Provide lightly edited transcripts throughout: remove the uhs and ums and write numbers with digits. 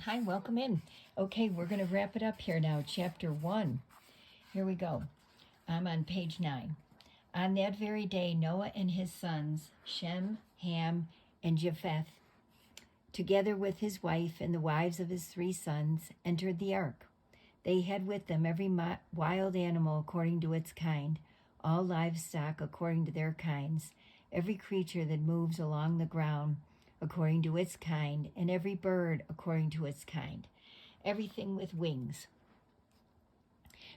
Hi, welcome in. Okay, we're going to wrap it up here now. Chapter 1. Here we go. I'm on page 9. On that very day, Noah and his sons, Shem, Ham, and Japheth, together with his wife and the wives of his 3 sons, entered the ark. They had with them every wild animal according to its kind, all livestock according to their kinds, every creature that moves along the ground according to its kind, and every bird according to its kind, everything with wings.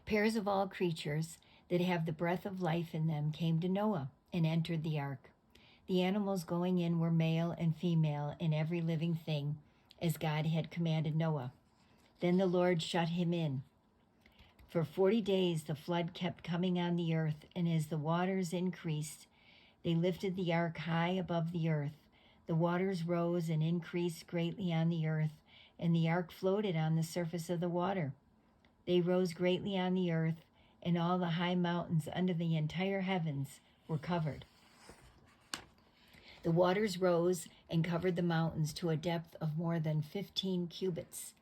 Pairs of all creatures that have the breath of life in them came to Noah and entered the ark. The animals going in were male and female, and every living thing, as God had commanded Noah. Then the Lord shut him in. For 40 days the flood kept coming on the earth, and as the waters increased, they lifted the ark high above the earth. The waters rose and increased greatly on the earth, and the ark floated on the surface of the water. They rose greatly on the earth, and all the high mountains under the entire heavens were covered. The waters rose and covered the mountains to a depth of more than 15 cubits.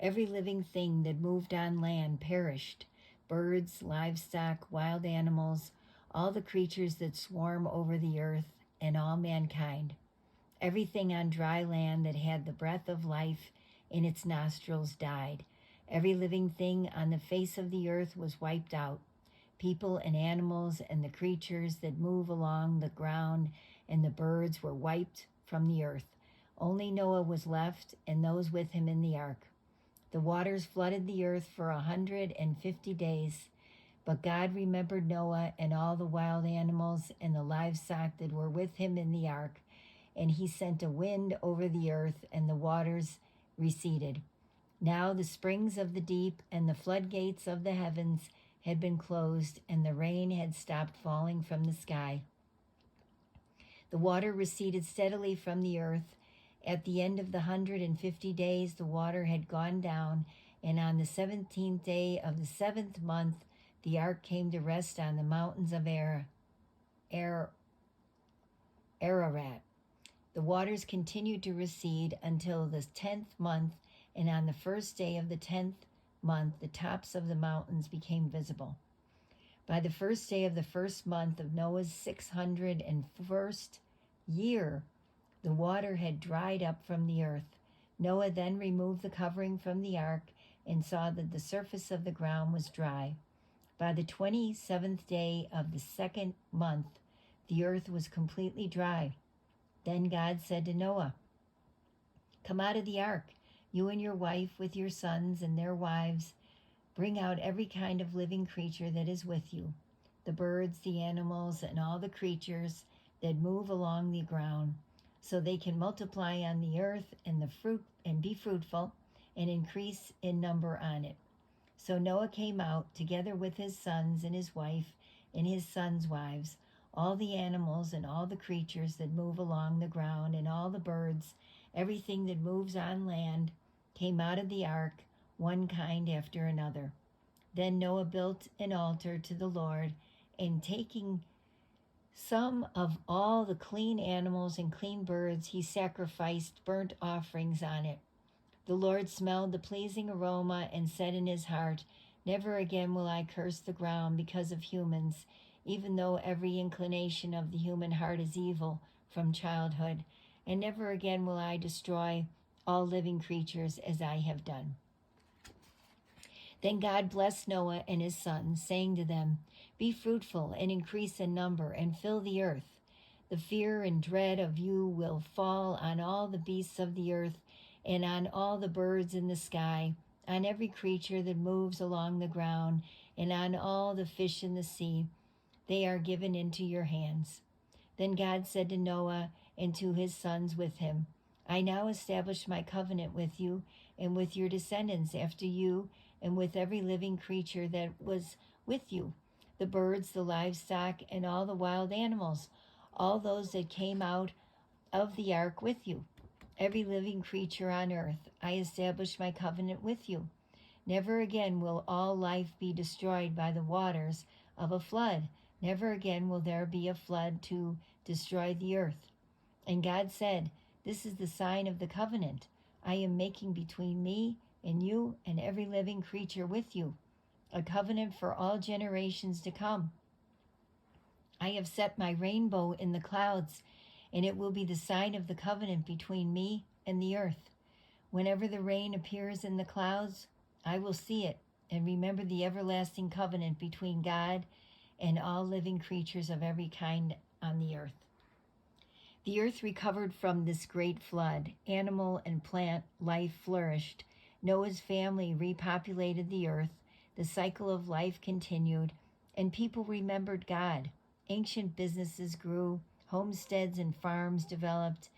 Every living thing that moved on land perished, birds, livestock, wild animals, all the creatures that swarm over the earth, and all mankind. Everything on dry land that had the breath of life in its nostrils died. Every living thing on the face of the earth was wiped out. People and animals and the creatures that move along the ground and the birds were wiped from the earth. Only Noah was left and those with him in the ark. The waters flooded the earth for 150 days. But God remembered Noah and all the wild animals and the livestock that were with him in the ark. And he sent a wind over the earth, and the waters receded. Now the springs of the deep and the floodgates of the heavens had been closed, and the rain had stopped falling from the sky. The water receded steadily from the earth. At the end of the 150 days, the water had gone down, and on the 17th day of the 7th month, the ark came to rest on the mountains of Ararat. The waters continued to recede until the 10th month, and on the first day of the 10th month, the tops of the mountains became visible. By the first day of the first month of Noah's 601st year, the water had dried up from the earth. Noah then removed the covering from the ark and saw that the surface of the ground was dry. By the 27th day of the 2nd month, the earth was completely dry. Then God said to Noah, "Come out of the ark, you and your wife with your sons and their wives. Bring out every kind of living creature that is with you, the birds, the animals, and all the creatures that move along the ground, so they can multiply on the earth and be fruitful and increase in number on it." So Noah came out together with his sons and his wife and his sons' wives, all the animals and all the creatures that move along the ground and all the birds, everything that moves on land, came out of the ark, one kind after another. Then Noah built an altar to the Lord, and taking some of all the clean animals and clean birds, he sacrificed burnt offerings on it. The Lord smelled the pleasing aroma and said in his heart, "Never again will I curse the ground because of humans, even though every inclination of the human heart is evil from childhood, and never again will I destroy all living creatures as I have done." Then God blessed Noah and his sons, saying to them, "Be fruitful and increase in number and fill the earth. The fear and dread of you will fall on all the beasts of the earth and on all the birds in the sky, on every creature that moves along the ground, and on all the fish in the sea. They are given into your hands." Then God said to Noah and to his sons with him, "I now establish my covenant with you and with your descendants after you and with every living creature that was with you, the birds, the livestock, and all the wild animals, all those that came out of the ark with you. Every living creature on earth, I establish my covenant with you. Never again will all life be destroyed by the waters of a flood. Never again will there be a flood to destroy the earth." And God said, "This is the sign of the covenant. I am making between me and you and every living creature with you, a covenant for all generations to come. I have set my rainbow in the clouds, and it will be the sign of the covenant between me and the earth. Whenever the rain appears in the clouds, I will see it and remember the everlasting covenant between God and all living creatures of every kind on the earth. The earth recovered from this great flood. Animal and plant life flourished. Noah's family repopulated the earth. The cycle of life continued, and people remembered God. Ancient businesses grew, homesteads and farms developed,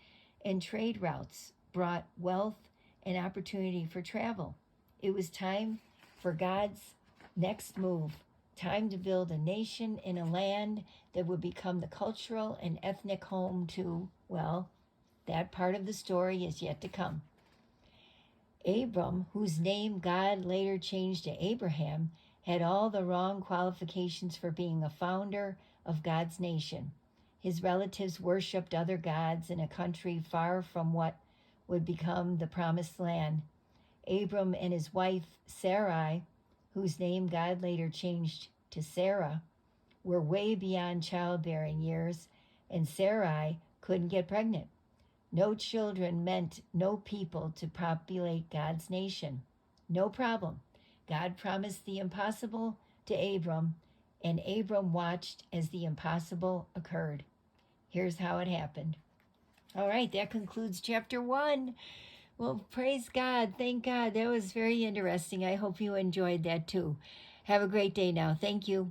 and trade routes brought wealth and opportunity for travel. It was time for God's next move, time to build a nation in a land that would become the cultural and ethnic home to, well, that part of the story is yet to come. Abram, whose name God later changed to Abraham, had all the wrong qualifications for being a founder of God's nation. His relatives worshipped other gods in a country far from what would become the promised land. Abram and his wife Sarai, whose name God later changed to Sarah, were way beyond childbearing years, and Sarai couldn't get pregnant. No children meant no people to populate God's nation. No problem. God promised the impossible to Abram, and Abram watched as the impossible occurred. Here's how it happened. All right, that concludes chapter 1. Well, praise God. Thank God. That was very interesting. I hope you enjoyed that too. Have a great day now. Thank you.